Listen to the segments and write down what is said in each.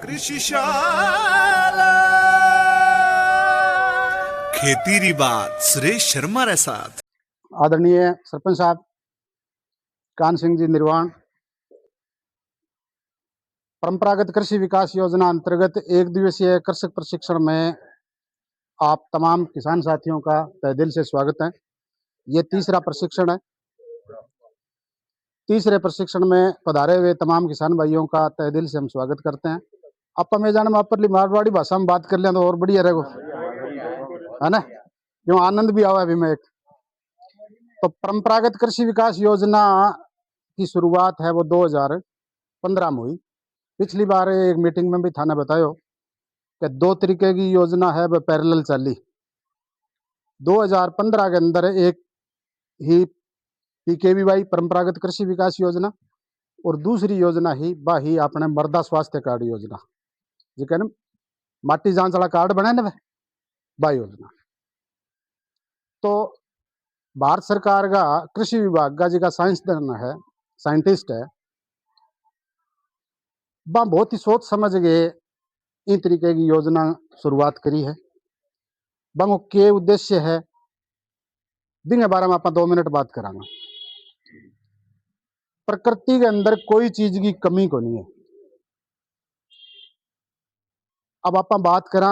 कृषि शाला खेती री बात सुरेश शर्मा रे साथ। आदरणीय सरपंच साहब कान सिंह जी निर्वाण, परंपरागत कृषि विकास योजना अंतर्गत एक दिवसीय कृषक प्रशिक्षण में आप तमाम किसान साथियों का तहे दिल से स्वागत है। ये तीसरा प्रशिक्षण है। तीसरे प्रशिक्षण में पधारे हुए तमाम किसान भाइयों का तहे दिल से हम स्वागत करते हैं। आप में जाने में अपरली मारवाड़ी भाषा में बात कर लें तो और बढ़िया रहेगा, है ना? क्यों आनंद भी आवा अभी में एक तो परंपरागत कृषि विकास योजना की शुरुआत है वो 2015 में हुई। पिछली बार एक मीटिंग में भी थाने बतायो कि दो तरीके की योजना है वह पैरेलल चली। 2015 के अंदर एक ही पीकेवीवाई परंपरागत कृषि विकास योजना और दूसरी योजना ही बाही अपने मृदा स्वास्थ्य कार्ड योजना, जी कहने माटी जांच वाला कार्ड बने ना वह योजना। तो भारत सरकार का कृषि विभाग का जी का साइंसदान है, साइंटिस्ट है, वह बहुत ही सोच समझ के इन तरीके की योजना शुरुआत करी है। बंगो के उद्देश्य है दिन के बारे में आप 2 मिनट बात करांगा। प्रकृति के अंदर कोई चीज की कमी को नहीं है। अब आप बात करा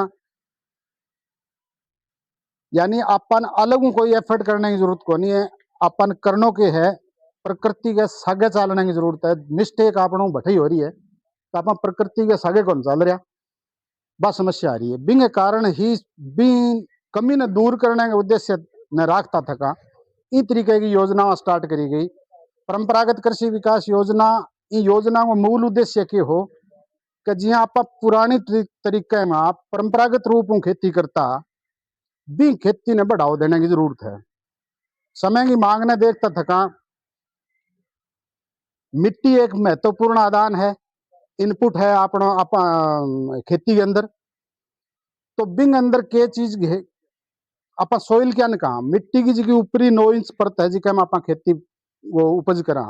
यानी अपन अलग कोई एफर्ट करने की जरूरत को नहीं है, अपन करनो के है प्रकृति के सागे चलने की जरूरत है। मिस्टेक आपनों भटई हो रही है तो आप प्रकृति के सागे कौन चल रहा, बस समस्या आ रही है। बिंग कारण ही बिंग कमी ने दूर करने के उद्देश्य ने राखता थका इन तरीके की योजना स्टार्ट करी गई। परंपरागत कृषि विकास योजना, इन योजना का मूल उद्देश्य के हो कि जी आप पुरानी तरीके में आप परंपरागत रूप में खेती करता भी खेती ने बढ़ावा देने की जरूरत है। समय की मांग ने देखता थका मिट्टी एक महत्वपूर्ण आदान है, इनपुट है अपना खेती के अंदर। तो बिंग अंदर के चीज आप सोइल क्या कहा मिट्टी की जी ऊपरी 9 इंच परत है जी हम आप खेती वो उपज करा।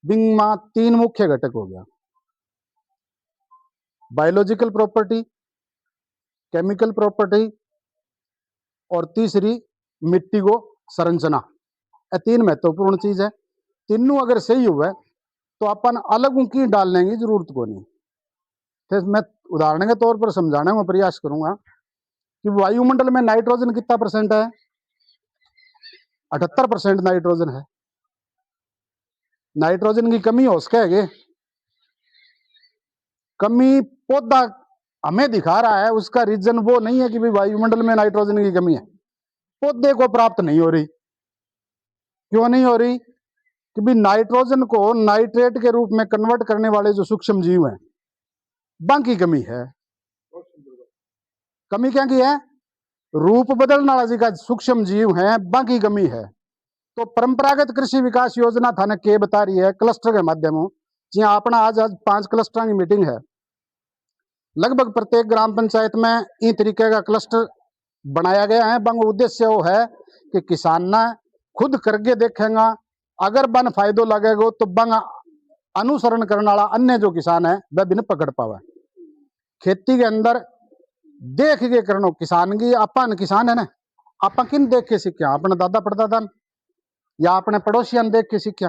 बिंग में 3 मुख्य घटक हो गया, बायोलॉजिकल प्रॉपर्टी, केमिकल प्रॉपर्टी और तीसरी मिट्टी को संरचना। ये 3 महत्वपूर्ण चीज है। तीनों अगर सही हुआ तो अपन अलग की डालने की जरूरत को नहीं। फिर मैं उदाहरण के तौर पर समझाने का प्रयास करूंगा कि वायुमंडल में नाइट्रोजन कितना परसेंट है? 78% नाइट्रोजन है। नाइट्रोजन की कमी हो सके कमी पौधा हमें दिखा रहा है, उसका रीजन वो नहीं है कि भाई वायुमंडल में नाइट्रोजन की कमी है, पौधे को प्राप्त नहीं हो रही। क्यों नहीं हो रही? कि भाई नाइट्रोजन को नाइट्रेट के रूप में कन्वर्ट करने वाले जो सूक्ष्म जीव हैं बाकी कमी है। कमी क्या की है? रूप बदलने वाला जी का सूक्ष्म जीव है, बाकी कमी है। तो परंपरागत कृषि विकास योजना थाने के बता रही है क्लस्टर के माध्यम जी अपना आज 5 क्लस्टर की मीटिंग है। लगभग प्रत्येक ग्राम पंचायत में इन तरीके का क्लस्टर बनाया गया है। बंग उद्देश्य वो है कि किसान ना खुद करके देखेगा, अगर बन फायदो लगेगा तो बंग अनुसरण करने वाला अन्य जो किसान है वह भी न पकड़ पावे। खेती के अंदर देख के करनो किसान की अपन किसान है ना, आप किन देख के सीखा? अपने दादा परदादा या अपने पड़ोसिया देख के सीखा?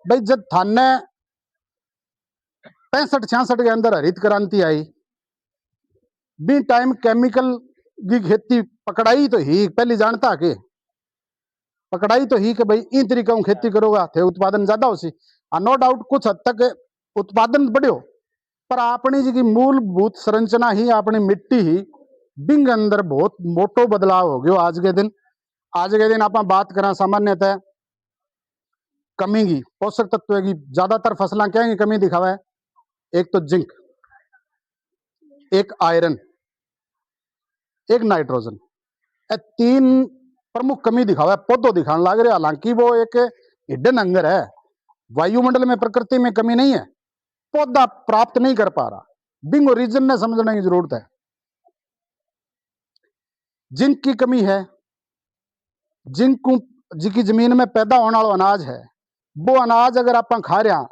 भाई जब थाने 65-66 के अंदर हरित क्रांति आई भी टाइम केमिकल की खेती पकड़ाई तो ही पहले जानता के पकड़ाई तो ही कि भाई इन तरीका खेती करोगा थे उत्पादन ज्यादा हो सी। नो डाउट कुछ हद तक उत्पादन बढ़ियो, पर अपनी जी की मूलभूत संरचना ही अपनी मिट्टी ही बिंग अंदर बहुत मोटो बदलाव हो गयो। आज के दिन आप बात करें सामान्यतः कमी की पोषक तत्व की ज्यादातर फसलें क्या की कमी दिखावा है? एक तो जिंक, एक आयरन, एक नाइट्रोजन, 3 प्रमुख कमी दिखावा है। पौधों दिखाने लग रहे, हालांकि वो एक हिडन अंगर है, वायुमंडल में प्रकृति में कमी नहीं है, पौधा प्राप्त नहीं कर पा रहा। बिंग रीजन ने समझने की जरूरत है। जिंक की कमी है। जिंक जिसकी जमीन में पैदा होने वाला अनाज है, वो अनाज अगर आप खा रहे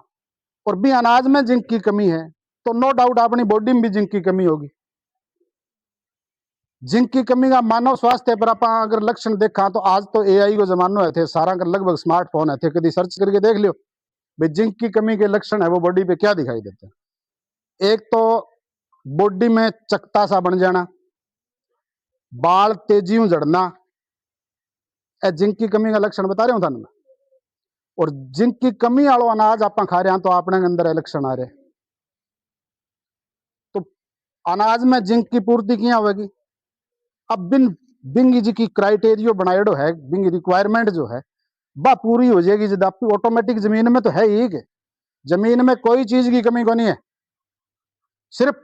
और भी अनाज में जिंक की कमी है तो नो डाउट अपनी बॉडी में भी जिंक की कमी होगी। जिंक की कमी का मानव स्वास्थ्य पर आप अगर लक्षण देखा तो आज तो एआई को जमानो है थे, सारा का लगभग स्मार्टफोन है थे, कभी सर्च करके देख लियो भाई जिंक की कमी के लक्षण है वो बॉडी पे क्या दिखाई देते हैं। एक तो बॉडी में चकता सा बन जाना, बाल तेजी में झड़ना, जिंक की कमी का लक्षण बता रहे हूं थाने। और जिंक की कमी वालों अनाज आप खा रहे हैं तो अपने अंदर लक्षण आ रहे। तो अनाज में जिंक की पूर्ति क्या होगी? अब बिंग जी की क्राइटेरियो बनाएडो है, बिंग रिक्वायरमेंट जो है वह पूरी हो जाएगी जब आपकी ऑटोमेटिक। जमीन में तो है ही कि जमीन में कोई चीज की कमी को नहीं है, सिर्फ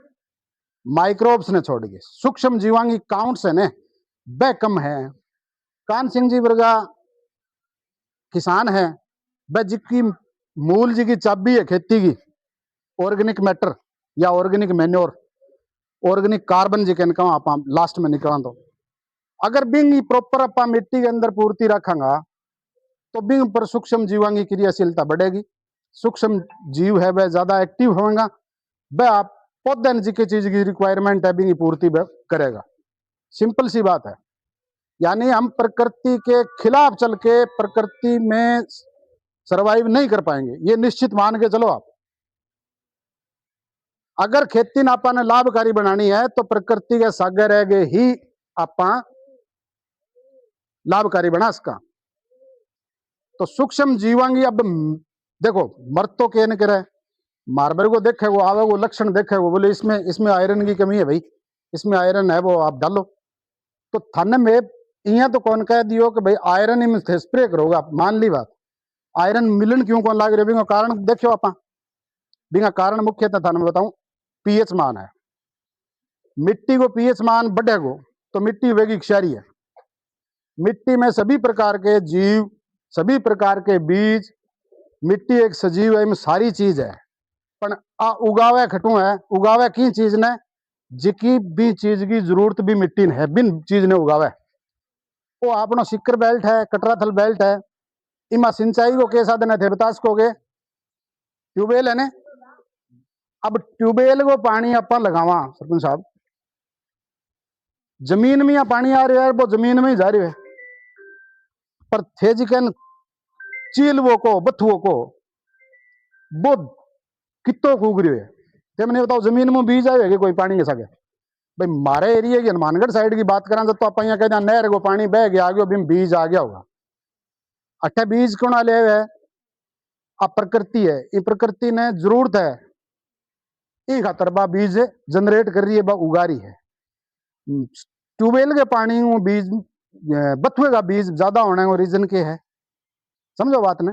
माइक्रोब्स ने छोड़ के सूक्ष्म जीवांगी काउंट्स है ने वह कम है। कान सिंह जी वर्गा किसान है, वह जिसकी मूल जी की चाबी है खेती की, ऑर्गेनिक मैटर या ऑर्गेनिक मैन्योर, ऑर्गेनिक कार्बन जी कहने का आप लास्ट में निकला। तो अगर बिंग प्रॉपर आप मिट्टी के अंदर पूर्ति रखेंगा तो बिंग पर सूक्ष्म जीवांगी क्रियाशीलता बढ़ेगी, सूक्ष्म जीव है वह ज्यादा एक्टिव होगा, वह आप पौधे जी की चीज की रिक्वायरमेंट है बिंग पूर्ति करेगा। सिंपल सी बात है। यानी हम प्रकृति के खिलाफ चल के प्रकृति में सरवाइव नहीं कर पाएंगे, ये निश्चित मान के चलो आप। अगर खेती आपा ने लाभकारी बनानी है तो प्रकृति के सागे रह गए ही आपा लाभकारी बना सका। तो सूक्ष्म जीवांगी अब देखो मर्द तो कहने करे मार्बर को देखे वो आवे वो लक्षण देखे वो बोले इसमें आयरन की कमी है भाई, इसमें आयरन है वो आप डालो। तो थाने में इं तो कौन कह दियो कि भाई आयरन में स्प्रे करोगे आप, मान ली बात। आयरन मिलन क्यों कौन लाग रहे कारण देखो आप, बिना कारण मुख्यतः थाने में बताऊं पीएच मान है। मिट्टी को पीएच मान बढ़ेगो तो मिट्टी होगी क्षारीय। मिट्टी में सभी प्रकार के जीव, सभी प्रकार के बीज, मिट्टी एक सजीव है, में सारी चीज है। पर उगावे खटू है, उगावे की चीज ने जिकी भी चीज की जरूरत भी मिट्टी ने है, बिन चीज ने उगावे। वो आपनो सिक्कर बेल्ट है, कटराथल बेल्ट है, इमा सिंचाई को के साधन थे बता सकोगे? ट्यूबवेल है ने। अब ट्यूबवेल को पानी आप लगावा सरपंच साहब, जमीन में या पानी आ रहा है वो जमीन में ही जा रही है, पर थे जिकन चीलवो को बथुओ को वो कितो कूग रही है। ते मैंने बताओ जमीन में बीज आएगा कोई पानी के सके? भाई मारे एरिया की हनुमानगढ़ साइड की बात करें तो आप कहते हैं नहर को पानी बह गया आ गया बिम बीज आ गया होगा। अठे बीज कौन आ लिया है? अब प्रकृति है, ये प्रकृति ने जरूरत है ये खातर बा बीज जनरेट कर रही है, बा उगा रही है। ट्यूबवेल के पानी में बीज बथुए का बीज ज्यादा होने का रीजन के है, समझो बात ने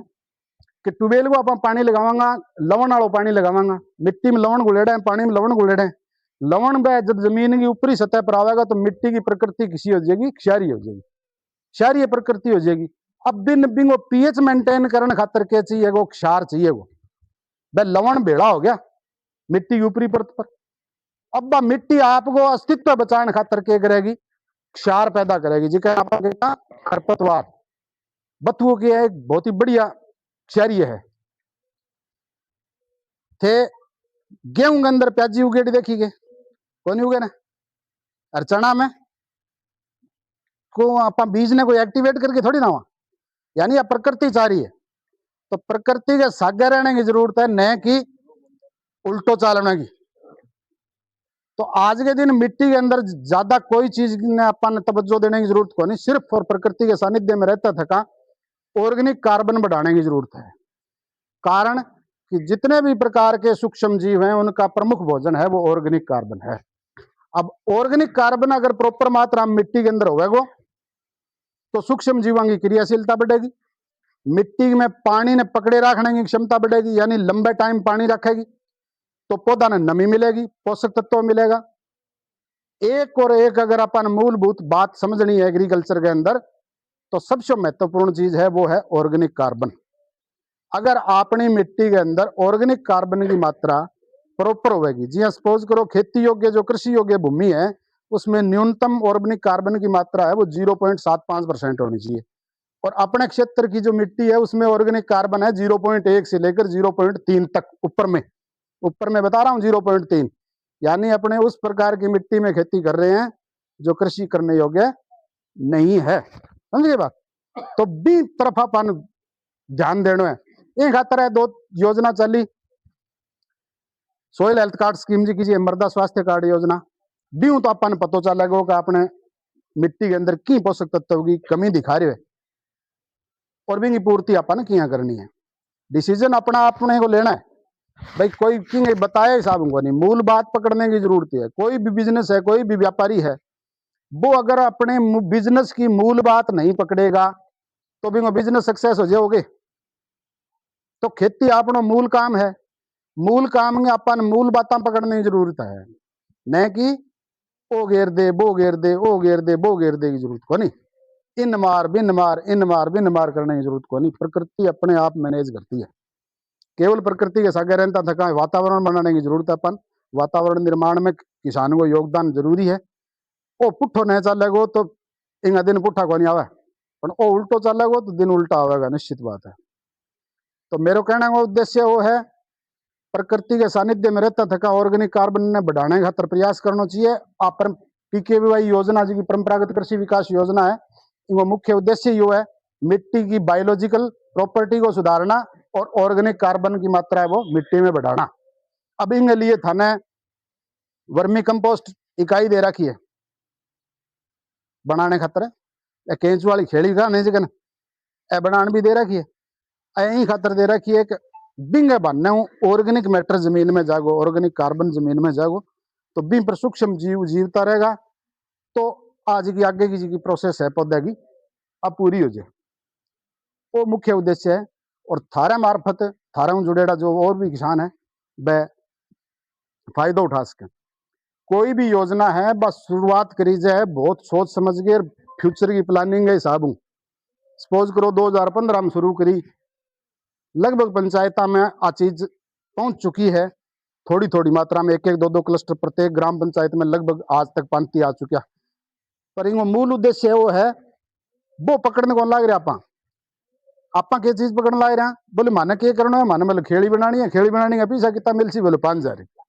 कि ट्यूबवेल को आप पानी लगावांगा, लवण वालों पानी लगावांगा, मिट्टी में लवण घुलेड़ा है, पानी में लवण घुलेड़ा है। लवण में जब जमीन की ऊपरी सतह पर आवेगा तो मिट्टी की प्रकृति किसी हो जाएगी, क्षारीय हो जाएगी, क्षारीय प्रकृति हो जाएगी। अब बिन वो पीएच मेंटेन करने खातर क्या चाहिए? वो क्षार चाहिए, वो लवण भेड़ा हो गया मिट्टी की ऊपरी परत पर। अब मिट्टी आपको अस्तित्व बचाने खातर क्या करेगी? क्षार पैदा करेगी, जिसे आप खरपतवार बथुओं की एक बहुत ही बढ़िया क्षारीय है। थे गेहूं के अंदर प्याजी उगेड़ी देखी के कौन उगे ना, और चना में को आप बीज ने कोई एक्टिवेट करके थोड़ी ना हुआ, यानी आप प्रकृति चाह रही है। तो प्रकृति के सागे रहने की जरूरत है, न कि उल्टो चालने की। तो आज के दिन मिट्टी के अंदर ज्यादा कोई चीज ने अपन तवज्जो देने की जरूरत को नहीं, सिर्फ और प्रकृति के सानिध्य में रहता थका ऑर्गेनिक कार्बन बढ़ाने की जरूरत है। कारण कि जितने भी प्रकार के सूक्ष्म जीव हैं उनका प्रमुख भोजन है वो ऑर्गेनिक कार्बन है। अब ऑर्गेनिक कार्बन अगर प्रॉपर मात्रा में मिट्टी के अंदर होगा तो सूक्ष्म जीवों की क्रियाशीलता बढ़ेगी, मिट्टी में पानी ने पकड़े रखने की क्षमता बढ़ेगी, यानी लंबे टाइम पानी रखेगी तो पौधा ने नमी मिलेगी, पोषक तत्व मिलेगा। एक और एक अगर अपन मूलभूत बात समझनी है एग्रीकल्चर के अंदर तो सबसे महत्वपूर्ण चीज है वो है ऑर्गेनिक कार्बन। अगर अपनी मिट्टी के अंदर ऑर्गेनिक कार्बन की मात्रा प्रॉपर होगी, जी सपोज करो खेती योग्य जो कृषि योग्य भूमि है उसमें न्यूनतम ऑर्गेनिक कार्बन की मात्रा है वो 0.75% होनी चाहिए, और अपने क्षेत्र की जो मिट्टी है उसमें ऑर्गेनिक कार्बन है 0.1 से लेकर 0.3 तक ऊपर में ऊपर मैं बता रहा हूँ 0.3, यानी अपने उस प्रकार की मिट्टी में खेती कर रहे हैं जो कृषि करने योग्य नहीं है। समझिए बात। तो बी तरफ अपन ध्यान देना है। एक खातर है 2 योजना चली, सोयल हेल्थ कार्ड स्कीम जी कीजिए, मृदा स्वास्थ्य कार्ड योजना। बीऊ तो अपन पता चलेगा कि अपने मिट्टी के अंदर की पोषक तत्व की कमी दिखा रहे है और भी पूर्ति अपन किया करनी है। डिसीजन अपना अपने को लेना है भाई, कोई की बताया हिसाब को नहीं, मूल बात पकड़ने की जरूरत है। कोई भी बिजनेस है, कोई भी व्यापारी है, वो अगर अपने बिजनेस की मूल बात नहीं पकड़ेगा तो भी बिजनेस सक्सेस हो जाओगे। तो खेती अपना मूल काम है, मूल काम में अपन मूल बातें पकड़ने की जरूरत है, न कि ओ घेर दे वो घेर दे ओ घेर दे वो घेर दे की जरूरत को नहीं। इन मार बिन मार इन मार बिन मार करने की जरूरत को नहीं। प्रकृति अपने आप मैनेज करती है। केवल प्रकृति के साथ रहता थका वातावरण बनाने की जरूरत है। अपन वातावरण निर्माण में किसानों को योगदान जरूरी है। ओ पुट्ठो नहीं चलेगो तो इंगा दिन पुट्ठा को नहीं आवे, पर ओ उल्टो चलेगो तो दिन उल्टा आवेगा, निश्चित बात है। तो मेरे कहने का उद्देश्य वो है, प्रकृति के सानिध्य में रहता थका ऑर्गेनिक कार्बन ने बढ़ाने खातर प्रयास करना चाहिए। आप PKVY योजना जी की परंपरागत कृषि विकास योजना है, इनका मुख्य उद्देश्य यो है मिट्टी की बायोलॉजिकल प्रॉपर्टी को सुधारना और ऑर्गेनिक कार्बन की मात्रा है वो मिट्टी में बढ़ाना। अब इनके लिए थाने वर्मी कंपोस्ट इकाई दे रखी है बनाने खातर, केंचु वाली खेड़ी का नहीं जगन ए बनान भी दे रखी है। यही खातर दे रखी है कि बिंगे बनने ऑर्गेनिक मैटर जमीन में जागो, ऑर्गेनिक कार्बन जमीन में जागो, तो बिं पर सूक्ष्म जीव जीवता रहेगा। तो आज की आगे की जी प्रोसेस है पौधे की अब पूरी हो जाए, वो मुख्य उद्देश्य है। और थारे मार्फत थारे जुड़ेड़ा जो और भी किसान है वह फायदा उठा सके। कोई भी योजना है बस शुरुआत करी जाए बहुत सोच समझ के, फ्यूचर की प्लानिंग के हिसाब। सपोज करो 2015 में शुरू करी, लगभग पंचायत में आ चीज पहुंच चुकी है थोड़ी थोड़ी मात्रा में, 1-1, 2-2 क्लस्टर प्रत्येक ग्राम पंचायत में लगभग आज तक पांति आ चुका। पर इनको मूल उद्देश्य वो है वो पकड़ने को लाग रहा। आपा क्या चीज पकड़ने लाग रहा, बोले माने क्या करना है, माने मतलब खेड़ी बनानी है, खेड़ी बनाने का पीछा कितना मिलसी, बोले 5,000 रुपया।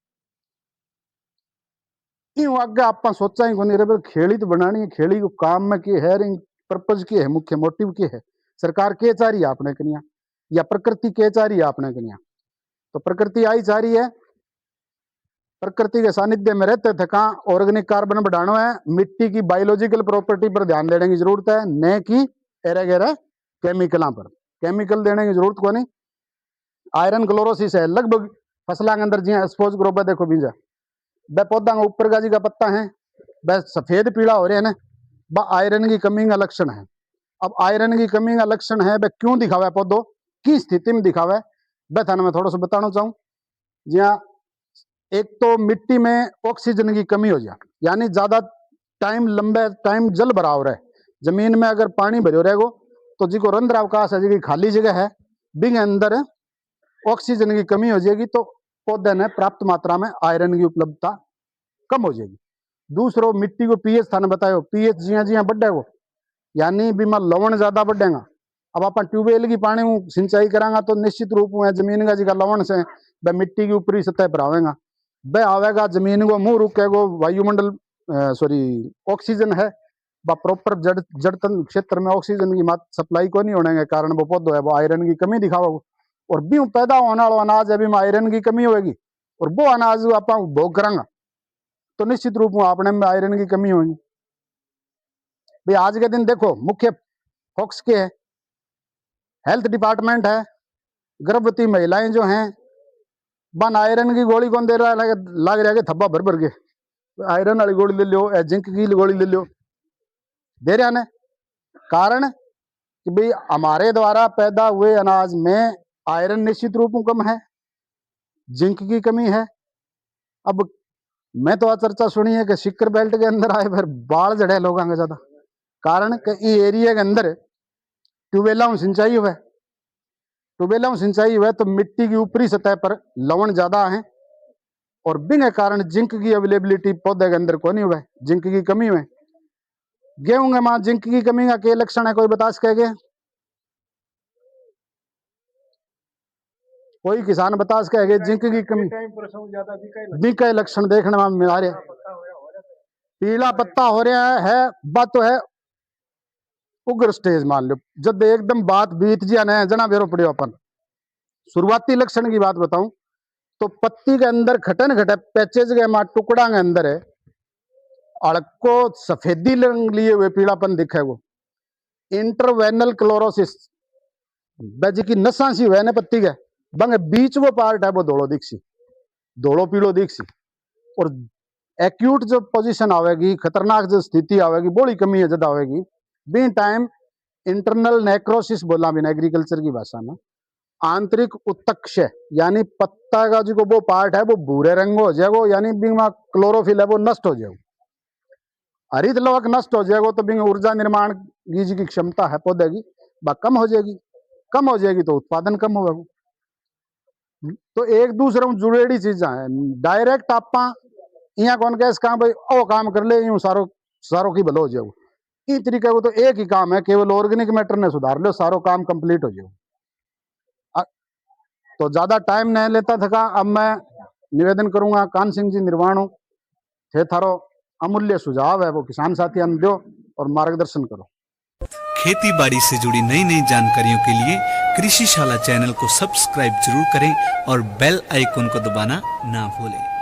यूं आगे आप सोचा ही कोनी रे, खेड़ी तो बनानी है, खेड़ी को काम में क्या है, पर्पज क्या है, मुख्य मोटिव क्या है, सरकार क्या चाह रही है आपने कनिया, या प्रकृति क्या चाह रही है आपने कनिया। तो प्रकृति आई चाह रही है, प्रकृति के सानिध्य में रहते थे कहाँ ऑर्गेनिक कार्बन बढ़ाना है, मिट्टी की बायोलॉजिकल प्रॉपर्टी पर ध्यान देने की जरूरत है, न कि एरे गेरे केमिकल पर। केमिकल देने की जरूरत को नहीं। आयरन क्लोरोसिस है लगभग फसलों के अंदर, जी सपोज करो देखो बीजा वह पौधा का ऊपर का जी का पत्ता है वह सफेद पीला हो रहे हैं, वह आयरन की कमी का लक्षण है। अब आयरन की कमी का लक्षण है वह क्यों दिखावा, पौधों की स्थिति में दिखावा, वह थाना मैं थोड़ा सा बताना चाहूँ। जी हाँ, एक तो मिट्टी में ऑक्सीजन की कमी हो जाए, यानी ज्यादा टाइम लंबे टाइम जल भराव रहे जमीन में, अगर पानी भरो रहेगो तो जी को रंध्र अवकाश है, जी खाली जगह है, बिंग अंदर ऑक्सीजन की कमी हो जाएगी तो पौधे ने प्राप्त मात्रा में आयरन की उपलब्धता कम हो जाएगी। दूसरो मिट्टी को पीएच थाने बतायो, पीएच जिया जिया बढ़ेगो यानी बीमा लवण ज्यादा बढ़ेगा। अब आप ट्यूबवेल की पानी सिंचाई करांगा तो निश्चित रूप में जमीन का जिका लवण से वह मिट्टी की ऊपरी सतह पर आवेगा, वह आवेगा जमीन को मुंह रुकेगो, वायुमंडल सॉरी ऑक्सीजन है वह प्रॉपर जड़तन क्षेत्र में ऑक्सीजन की सप्लाई को नहीं होने के कारण वो पौधो है वो आयरन की कमी दिखाओगे। और भी पैदा होने वाला अनाज अभी में आयरन की कमी होगी और वो अनाज आप भोग करांगा तो निश्चित रूप में आपने में आयरन की कमी होगी। भाई आज के दिन देखो मुख्य फोकस के है, हेल्थ डिपार्टमेंट है, गर्भवती महिलाएं जो हैं बन आयरन की गोली कौन दे रहा है, लग रहा है थब्बा भर भर के आयरन वाली गोली ले लो, जिंक की गोली ले लो, दे रहा ने कारण कि भाई हमारे द्वारा पैदा हुए अनाज में आयरन निश्चित रूप में कम है, जिंक की कमी है। अब मैं तो चर्चा सुनी है कि सिक्कर बेल्ट के अंदर आए फिर बाल जड़े लोगों के ज्यादा, कारण कि एरिया के अंदर ट्यूबवेलों में सिंचाई हुआ, ट्यूबवेलों में सिंचाई हुआ तो मिट्टी की ऊपरी सतह पर लवण ज्यादा है और बिना कारण जिंक की अवेलेबिलिटी पौधे के अंदर को नहीं हुआ, जिंक की कमी हुई। गेहूं के मां जिंक की कमी का क्या लक्षण है, कोई बता सकेगा? कोई किसान बता सके जिंक की कमी बीका लक्षण देखने में मिला रहे, पीला पत्ता हो रहा है बात तो है उग्र स्टेज मान लो, जब एकदम बात बीत जिया न जना बेरो पड़ियो अपन। शुरुआती लक्षण की बात बताऊं तो पत्ती के अंदर खटन घटे पैचेज के मां टुकड़ा के अंदर है अड़को सफेदी रंग लिए हुए पीलापन दिखे वो इंटरवेनल क्लोरोसिस बेज की नसा सी हुए न पत्ती के बंग बीच वो पार्ट है वो धोलो दिखसी, धोलो पीलो दिखसी। और एक्यूट जो पोजीशन आवेगी, खतरनाक जो स्थिति आवेगी, बड़ी कमी है ज्यादा आवेगी बी टाइम इंटरनल नेक्रोसिस बोला बिना एग्रीकल्चर की भाषा में, आंतरिक उत्तक्षय यानी पत्ता का जो वो पार्ट है वो भूरे रंग हो जाएगा, यानी बीमा क्लोरोफिल है वो नष्ट हो जाएगा, हरित लवक नष्ट हो जाएगा तो बिंग ऊर्जा निर्माण की की क्षमता है पौधे की वह कम हो जाएगी, कम हो जाएगी तो उत्पादन कम होगा। तो एक दूसरे में जुड़ेड़ी चीजा है, डायरेक्ट आप यहाँ कौन कह काम भाई ओ काम कर ले यूं सारो सारो की भलो हो जाओ, इस तरीके को तो एक ही काम है, केवल ऑर्गेनिक मैटर ने सुधार लो सारो काम कंप्लीट हो जाओ। तो ज्यादा टाइम नहीं लेता थका, अब मैं निवेदन करूंगा कान सिंह जी निर्वाणु थे थारो अमूल्य सुझाव है वो किसान साथियों दो और मार्गदर्शन करो। खेती बाड़ी से जुड़ी नई नई जानकारियों के लिए कृषि शाला चैनल को सब्सक्राइब जरूर करें और बेल आइकन को दबाना ना भूलें।